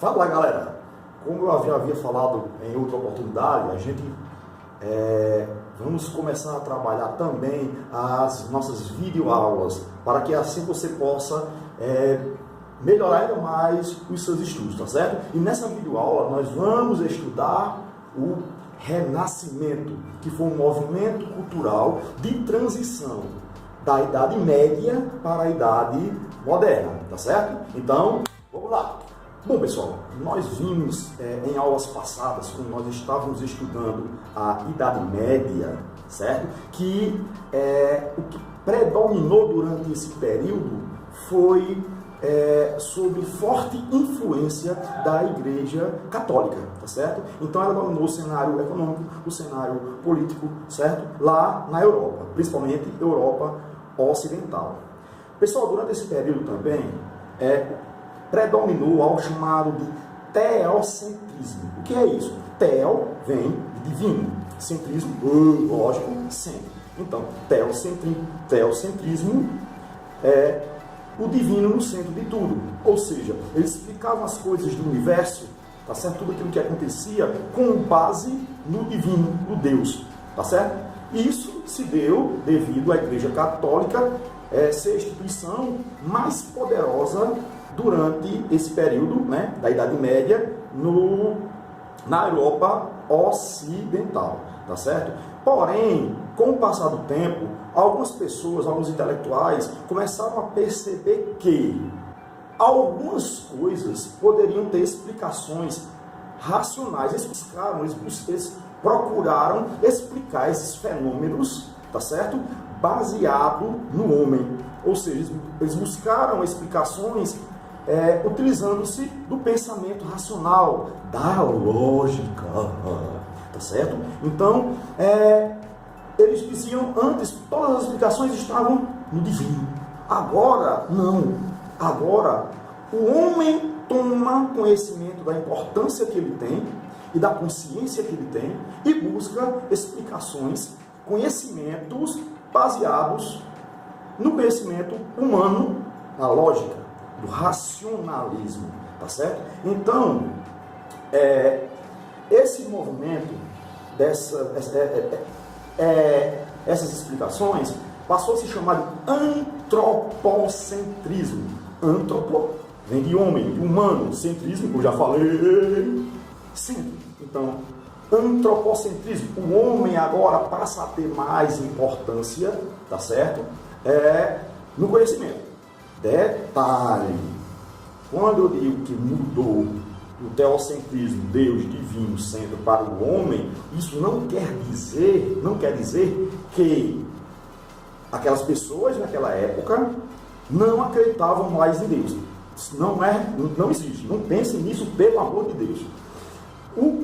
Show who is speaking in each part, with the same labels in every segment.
Speaker 1: Fala galera, como eu já havia falado em outra oportunidade, a gente vamos começar a trabalhar também as nossas videoaulas, para que assim você possa melhorar ainda mais os seus estudos, tá certo? E nessa videoaula nós vamos estudar o Renascimento, que foi um movimento cultural de transição da Idade Média para a Idade Moderna, tá certo? Então, vamos lá! Bom, pessoal, nós vimos em aulas passadas, quando nós estávamos estudando a Idade Média, certo? Que o que predominou durante esse período foi sob forte influência da Igreja Católica, tá certo? Então ela dominou o cenário econômico, o cenário político, certo? Lá na Europa, principalmente Europa Ocidental. Pessoal, durante esse período também predominou algo chamado de teocentrismo. O que é isso? Teo vem de divino, centrismo, lógico, centro. Então, teocentrismo é o divino no centro de tudo. Ou seja, eles explicavam as coisas do universo, tá certo? Tudo aquilo que acontecia com base no divino, no Deus, tá certo? Isso se deu devido à Igreja Católica ser a instituição mais poderosa durante esse período, né, da Idade Média na Europa Ocidental, tá certo? Porém, com o passar do tempo, algumas pessoas, alguns intelectuais começaram a perceber que algumas coisas poderiam ter explicações racionais. Eles procuraram explicar esses fenômenos, tá certo? Baseado no homem. Ou seja, eles buscaram explicações utilizando-se do pensamento racional, da lógica, tá certo? Então, eles diziam antes, todas as explicações estavam no divino. Agora, não. Agora, o homem toma conhecimento da importância que ele tem e da consciência que ele tem e busca explicações, conhecimentos baseados no conhecimento humano, na lógica, do racionalismo, tá certo? Então, esse movimento essas explicações passou a se chamar de antropocentrismo. Antropo vem de homem, de humano, centrismo, como eu já falei, centro. Então, antropocentrismo, o homem agora passa a ter mais importância, tá certo? No conhecimento. Detalhe, quando eu digo que mudou o teocentrismo, Deus divino, centro, para o homem, isso não quer dizer que aquelas pessoas naquela época não acreditavam mais em Deus. Isso não existe. Não pensem nisso, pelo amor de Deus. O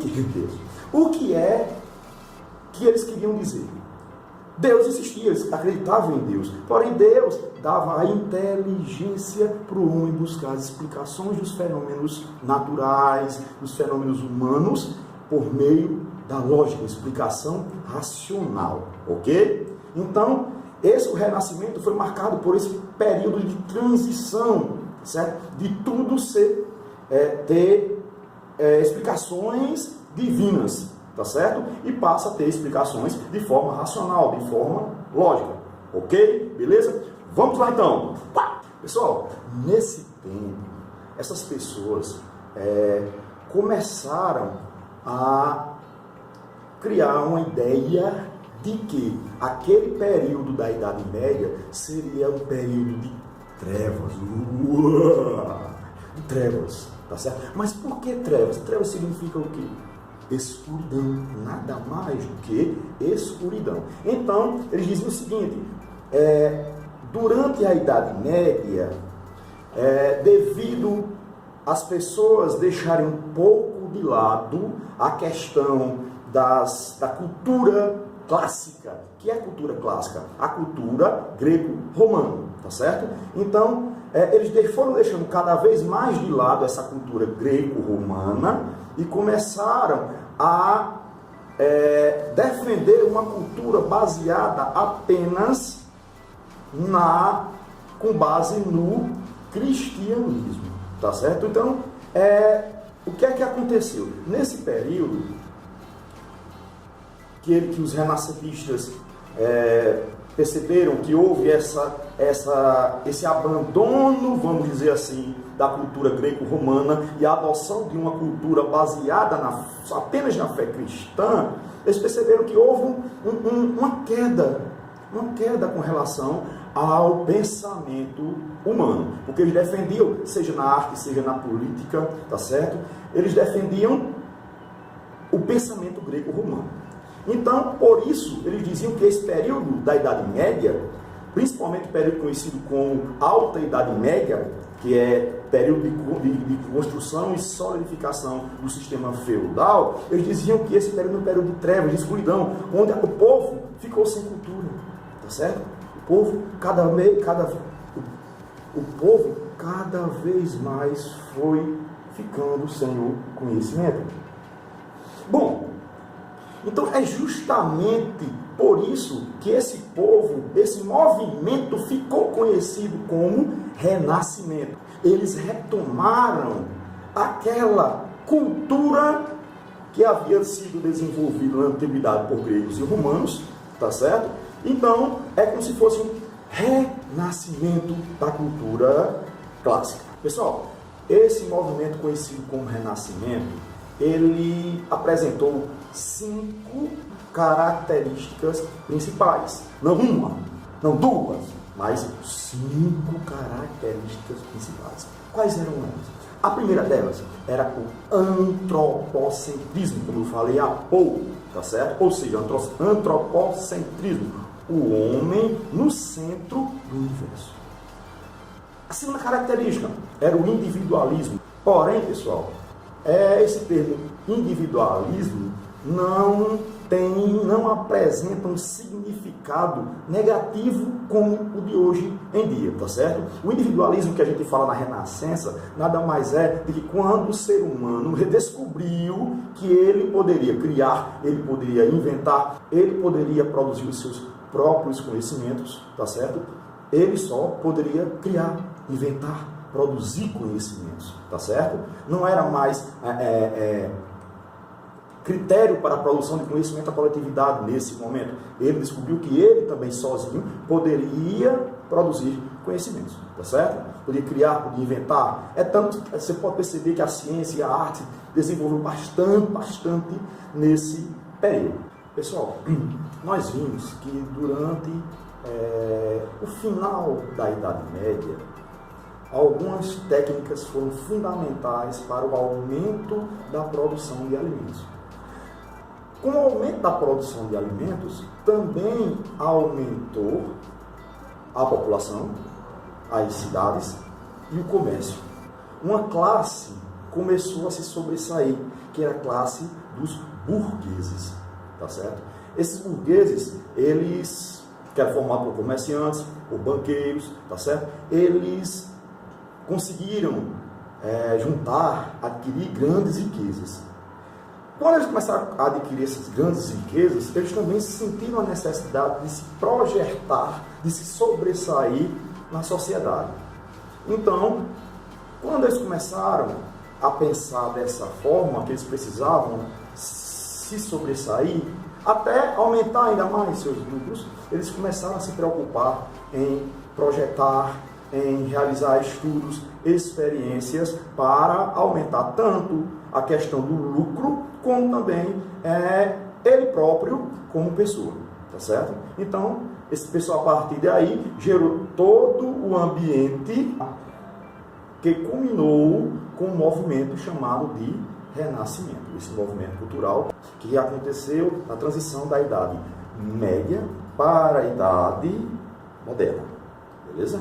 Speaker 1: que é que eles queriam dizer? Deus existia, eles acreditavam em Deus. Porém, Deus dava a inteligência para o homem buscar as explicações dos fenômenos naturais, dos fenômenos humanos, por meio da lógica, explicação racional. Ok? Então, o Renascimento foi marcado por esse período de transição, certo? De tudo ter explicações divinas, tá certo? E passa a ter explicações de forma racional, de forma lógica. Ok? Beleza? Vamos lá então. Pessoal, nesse tempo, essas pessoas começaram a criar uma ideia de que aquele período da Idade Média seria um período de trevas. Trevas, tá certo? Mas por que trevas? Trevas significa o quê? Escuridão, nada mais do que escuridão. Então, eles dizem o seguinte, durante a Idade Média, devido às pessoas deixarem um pouco de lado a questão da cultura clássica. Que é a cultura clássica? A cultura greco-romana, tá certo? Então, eles foram deixando cada vez mais de lado essa cultura greco-romana e começaram a defender uma cultura baseada apenas com base no cristianismo, tá certo? Então, O que é que aconteceu? Nesse período, que os renascentistas perceberam que houve esse abandono, vamos dizer assim, da cultura greco-romana e a adoção de uma cultura baseada apenas na fé cristã, eles perceberam que houve uma queda com relação ao pensamento humano, porque eles defendiam, seja na arte, seja na política, tá certo? Eles defendiam o pensamento greco-romano. Então, por isso, eles diziam que esse período da Idade Média, principalmente o período conhecido como Alta Idade Média, que é período de construção e solidificação do sistema feudal, eles diziam que esse período é um período de trevas, de escuridão, onde o povo ficou sem cultura, tá certo? O povo cada vez mais foi ficando sem o conhecimento. Bom, então é justamente por isso que esse povo, esse movimento ficou conhecido como Renascimento. Eles retomaram aquela cultura que havia sido desenvolvida na antiguidade por gregos e romanos, tá certo? Então, é como se fosse um renascimento da cultura clássica. Pessoal, esse movimento conhecido como Renascimento, ele apresentou 5 características principais. Não uma, não duas, mas 5 características principais. Quais eram elas? A primeira delas era o antropocentrismo, como eu falei há pouco, tá certo? Ou seja, antropocentrismo, o homem no centro do universo. A segunda característica era o individualismo. Porém, pessoal, esse termo individualismo não apresenta um significado negativo como o de hoje em dia, tá certo? O individualismo que a gente fala na Renascença nada mais é do que quando o ser humano redescobriu que ele poderia criar, ele poderia inventar, ele poderia produzir os seus próprios conhecimentos, tá certo? Ele só poderia criar, inventar, produzir conhecimentos, tá certo? Não era mais critério para a produção de conhecimento da coletividade nesse momento. Ele descobriu que ele também sozinho poderia produzir conhecimentos, tá certo? Podia criar, podia inventar. É tanto, você pode perceber que a ciência e a arte desenvolveu bastante nesse período. Pessoal, nós vimos que durante o final da Idade Média, algumas técnicas foram fundamentais para o aumento da produção de alimentos. Com o aumento da produção de alimentos, também aumentou a população, as cidades e o comércio. Uma classe começou a se sobressair, que era a classe dos burgueses, tá certo? Esses burgueses, eles, que eram formados por comerciantes, por banqueiros, tá certo? Eles conseguiram adquirir grandes riquezas. Quando eles começaram a adquirir essas grandes riquezas, eles também sentiram a necessidade de se projetar, de se sobressair na sociedade. Então, quando eles começaram a pensar dessa forma, que eles precisavam se sobressair, até aumentar ainda mais seus lucros, eles começaram a se preocupar em projetar, em realizar estudos, experiências para aumentar tanto a questão do lucro, como também ele próprio como pessoa, tá certo? Então, esse pessoal, a partir daí, gerou todo o ambiente que culminou com um movimento chamado de Renascimento, esse movimento cultural que aconteceu na transição da Idade Média para a Idade Moderna, beleza?